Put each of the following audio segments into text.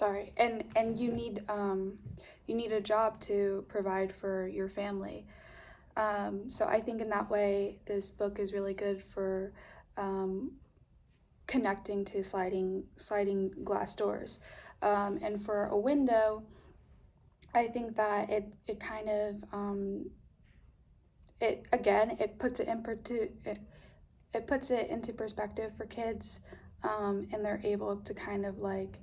sorry, and you need a job to provide for your family. So I think in that way, this book is really good for um, connecting to sliding glass doors. And for a window, I think that it kind of it again it puts it in it puts it into perspective for kids, and they're able to kind of like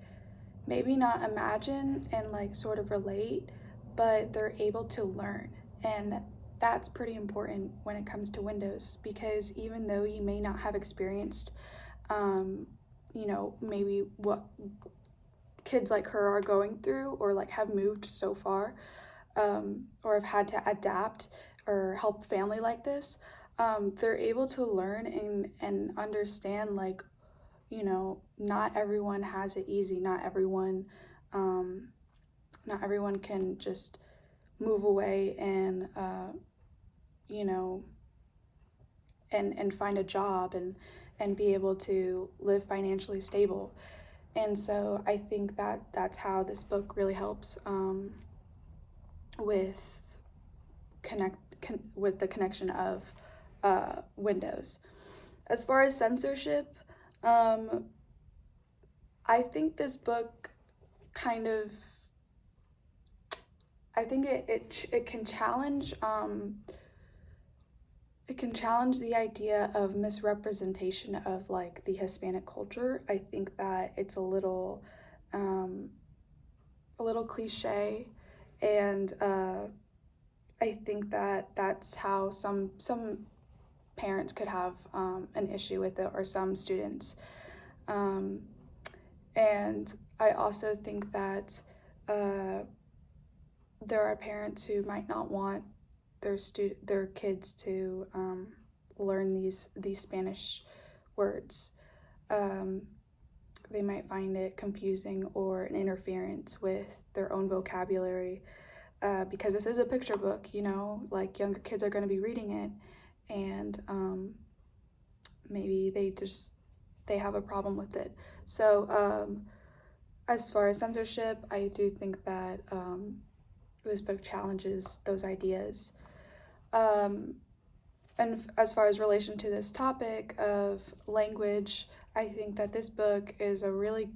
maybe not imagine and like sort of relate, but they're able to learn. And that's pretty important when it comes to windows, because even though you may not have experienced, um, maybe what kids like her are going through, or like have moved so far, or have had to adapt or help family like this, they're able to learn and understand, like, not everyone has it easy. Um, Not everyone can just move away and, you know, and find a job and be able to live financially stable. And so I think that that's how this book really helps, with with the connection of windows. As far as censorship, um, I think this book kind of I think it can challenge, it can challenge the idea of misrepresentation of like the Hispanic culture. I think that it's um, a little cliche, and I think that that's how some parents could have an issue with it, or some students. Um, and I also think that uh, there are parents who might not want their kids to learn these Spanish words. Um, they might find it confusing or an interference with their own vocabulary, because this is a picture book. Like, younger kids are going to be reading it, and maybe they have a problem with it. So as far as censorship, I do think that this book challenges those ideas. Um, and as far as relation to this topic of language, I think that this book is really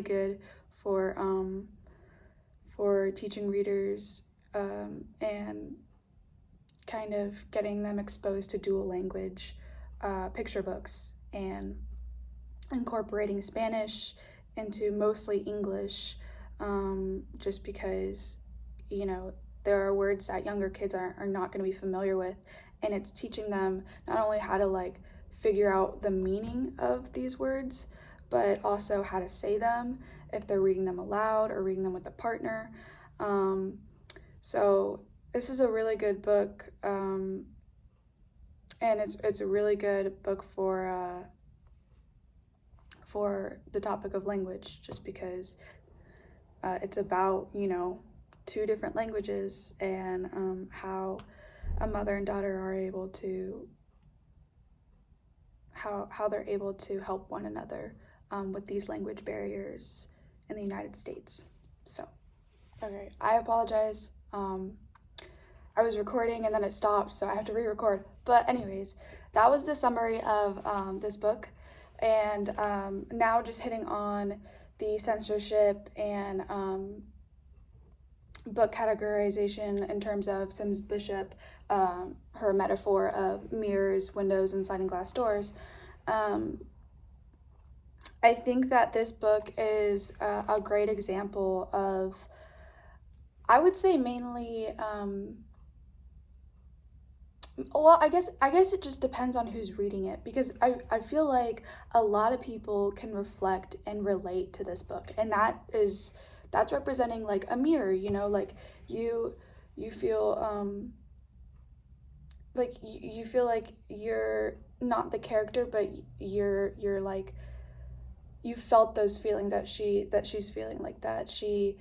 good for teaching readers, and kind of getting them exposed to dual language picture books, and incorporating Spanish into mostly English, just because, you know, there are words that younger kids are not going to be familiar with, and it's teaching them not only how to like figure out the meaning of these words, but also how to say them if they're reading them aloud or reading them with a partner. Um, so this is a really good book, and it's a really good book for the topic of language, just because it's about, two different languages, and how a mother and daughter are able to how they're able to help one another, with these language barriers in the United States. So, okay, I apologize. I was recording and then it stopped, so I have to re-record. But anyways, that was the summary of this book, and now just hitting on the censorship and book categorization in terms of Sims Bishop, her metaphor of mirrors, windows, and sliding glass doors. Um, I think that this book is a great example of, I would say mainly, well, I guess it just depends on who's reading it, because I feel like a lot of people can reflect and relate to this book, and that's representing like a mirror, like you feel like you feel like you're not the character, but you're like, you felt those feelings that she's feeling, like that she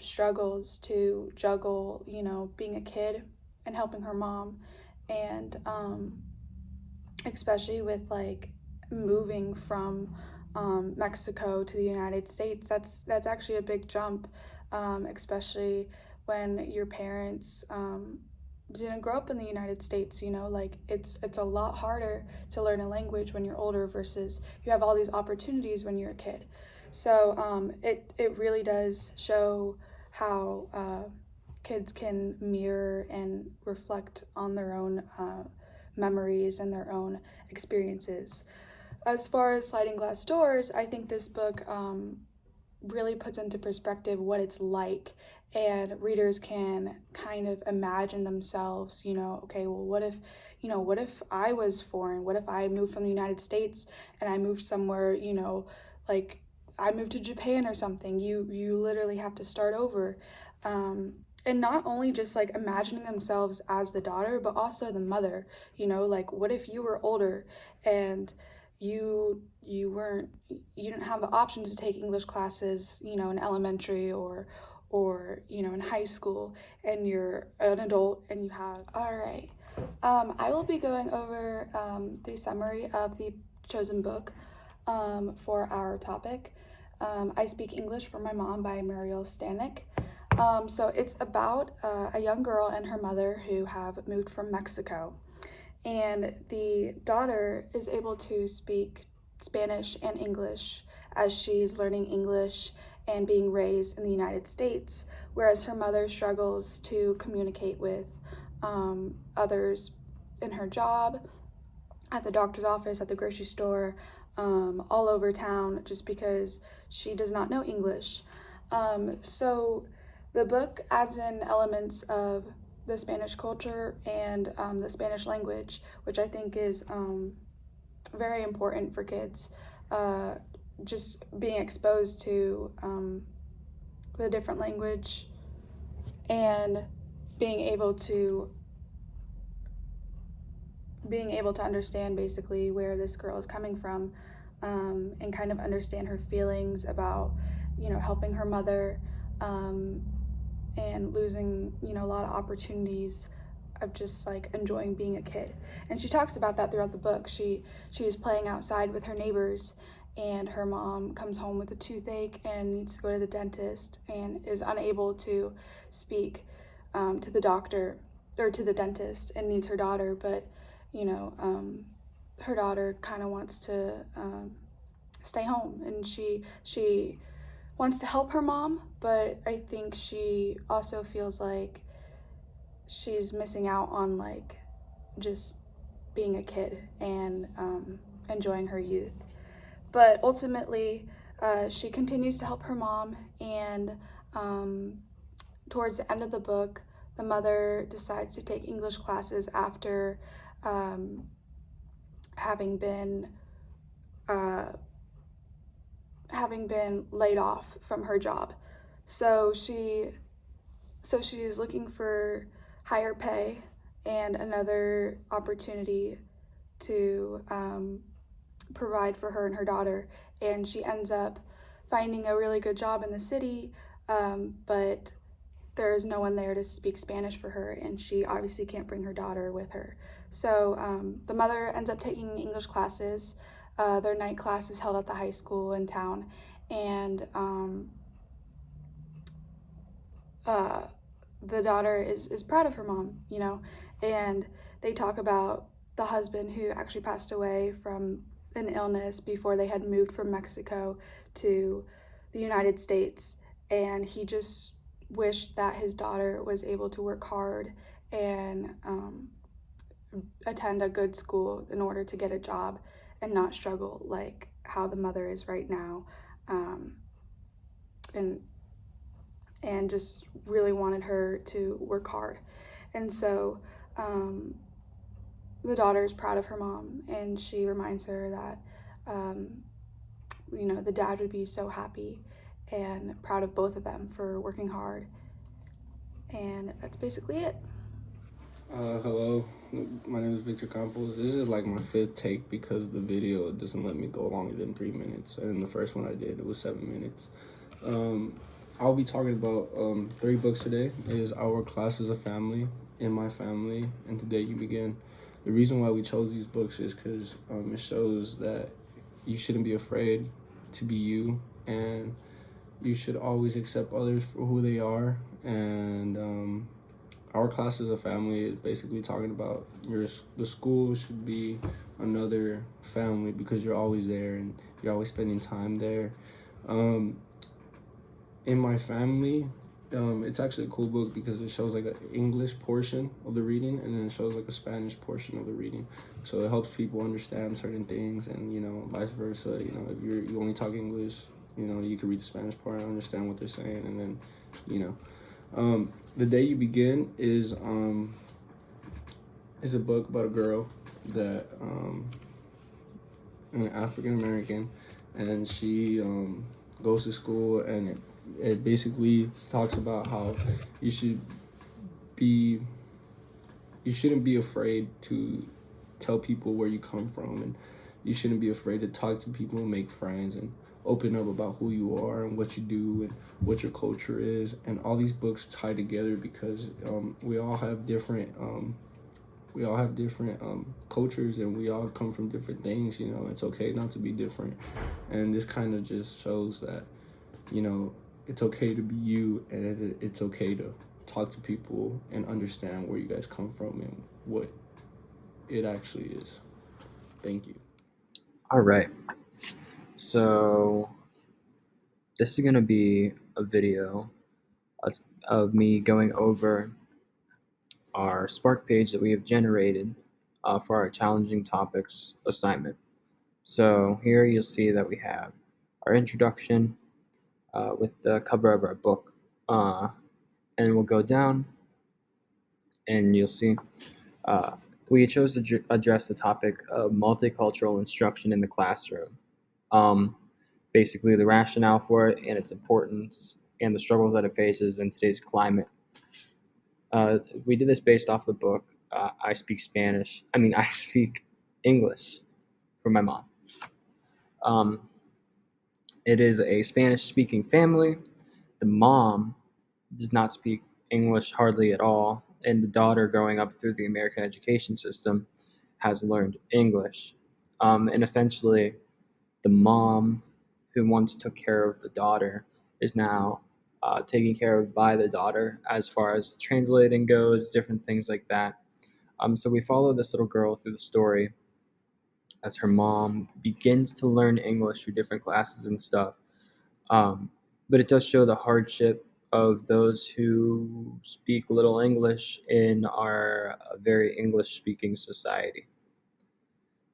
struggles to juggle, being a kid and helping her mom, and especially with like moving from Mexico to the United States. That's actually a big jump, especially when your parents didn't grow up in the United States. Like it's a lot harder to learn a language when you're older versus you have all these opportunities when you're a kid. So it really does show how kids can mirror and reflect on their own memories and their own experiences. As far as sliding glass doors, I think this book really puts into perspective what it's like, and readers can kind of imagine themselves, okay, well, what if I was foreign? What if I moved from the United States and I moved somewhere, like I moved to Japan or something? You literally have to start over. And not only just like imagining themselves as the daughter, but also the mother, like what if you were older and you didn't have the option to take English classes, in elementary or in high school, and you're an adult and you have. All right. I will be going over the summary of the chosen book for our topic. I Speak English for My Mom by Mariel Stanek. So it's about a young girl and her mother who have moved from Mexico. And the daughter is able to speak Spanish and English as she's learning English and being raised in the United States, whereas her mother struggles to communicate with others in her job, at the doctor's office, at the grocery store, all over town, just because she does not know English. So the book adds in elements of the Spanish culture and the Spanish language, which I think is very important for kids. Just being exposed to the different language and being able to understand basically where this girl is coming from, and kind of understand her feelings about helping her mother, and losing a lot of opportunities of just like enjoying being a kid. And she talks about that throughout the book. She is playing outside with her neighbors, and her mom comes home with a toothache and needs to go to the dentist and is unable to speak to the doctor or to the dentist, and needs her daughter, but her daughter kind of wants to stay home, and she wants to help her mom, but I think she also feels like she's missing out on like just being a kid and enjoying her youth. But ultimately, she continues to help her mom, and towards the end of the book, the mother decides to take English classes after having been laid off from her job. So she's looking for higher pay and another opportunity to provide for her and her daughter, and she ends up finding a really good job in the city, but there's no one there to speak Spanish for her, and she obviously can't bring her daughter with her. So the mother ends up taking English classes. Their night class is held at the high school in town, and the daughter is proud of her mom, and they talk about the husband who actually passed away from an illness before they had moved from Mexico to the United States, and he just wished that his daughter was able to work hard and attend a good school in order to get a job and not struggle like how the mother is right now, and just really wanted her to work hard. And so the daughter is proud of her mom, and she reminds her that the dad would be so happy and proud of both of them for working hard. And that's basically it. Hello, my name is Victor Campos. This is like my 5th take because the video doesn't let me go longer than 3 minutes, and the first one I did, it was 7 minutes. I'll be talking about 3 books today. It is Our Class as a Family, In My Family, and Today You Begin. The reason why we chose these books is because it shows that you shouldn't be afraid to be you, and you should always accept others for who they are. And our class as a family is basically talking about the school should be another family because you're always there and you're always spending time there. Um, in my family, it's actually a cool book because it shows like an English portion of the reading and then it shows like a Spanish portion of the reading. So it helps people understand certain things, and vice versa. If you only talk English, you can read the Spanish part and understand what they're saying, and then, the Day You Begin is a book about a girl that an African American, and she goes to school, and it basically talks about how you should be you shouldn't be afraid to tell people where you come from, and you shouldn't be afraid to talk to people and make friends and open up about who you are and what you do and what your culture is. And all these books tie together because we all have different cultures, and we all come from different things. It's okay not to be different, and this kind of just shows that it's okay to be you, and it's okay to talk to people and understand where you guys come from and what it actually is. Thank you. All right. So this is going to be a video of me going over our Spark page that we have generated for our challenging topics assignment. So here you'll see that we have our introduction with the cover of our book, and we'll go down and you'll see we chose to address the topic of multicultural instruction in the classroom. Basically the rationale for it and its importance and the struggles that it faces in today's climate. We did this based off the book I Speak English from my mom. It is a Spanish-speaking family. The mom does not speak English hardly at all, and the daughter, growing up through the American education system, has learned English. And essentially, the mom who once took care of the daughter is now taken care of by the daughter as far as translating goes, different things like that. So we follow this little girl through the story as her mom begins to learn English through different classes and stuff. But it does show the hardship of those who speak little English in our very English-speaking society.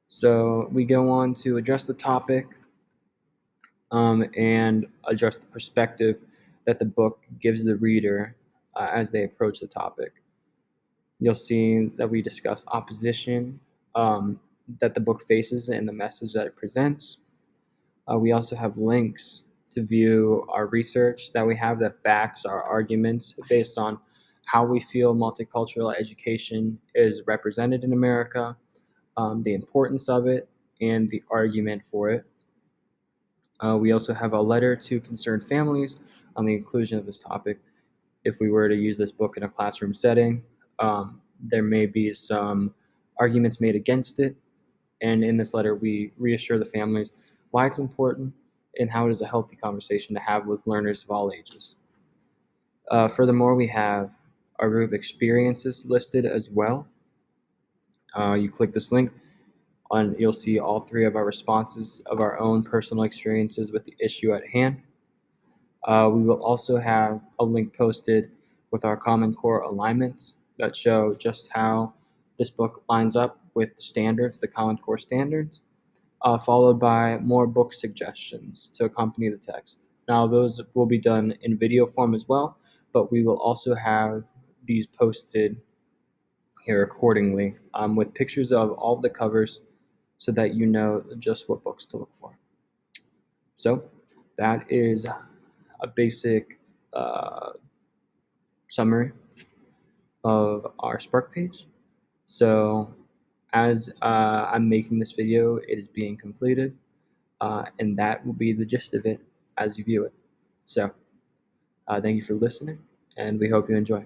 So we go on to address the topic and address the perspective that the book gives the reader as they approach the topic. You'll see that we discuss opposition that the book faces and the message that it presents. We also have links to view our research that we have that backs our arguments based on how we feel multicultural education is represented in America, the importance of it, and the argument for it. We also have a letter to concerned families on the inclusion of this topic. If we were to use this book in a classroom setting, there may be some arguments made against it. And in this letter, we reassure the families why it's important and how it is a healthy conversation to have with learners of all ages. Furthermore, we have our group experiences listed as well. You click this link, you'll see all three of our responses of our own personal experiences with the issue at hand. We will also have a link posted with our Common Core alignments that show just how this book lines up with the standards, the Common Core standards, followed by more book suggestions to accompany the text. Now, those will be done in video form as well, but we will also have these posted here accordingly with pictures of all of the covers so that you know just what books to look for. So that is a basic summary of our Spark page. So as I'm making this video, it is being completed, and that will be the gist of it as you view it. So thank you for listening, and we hope you enjoy.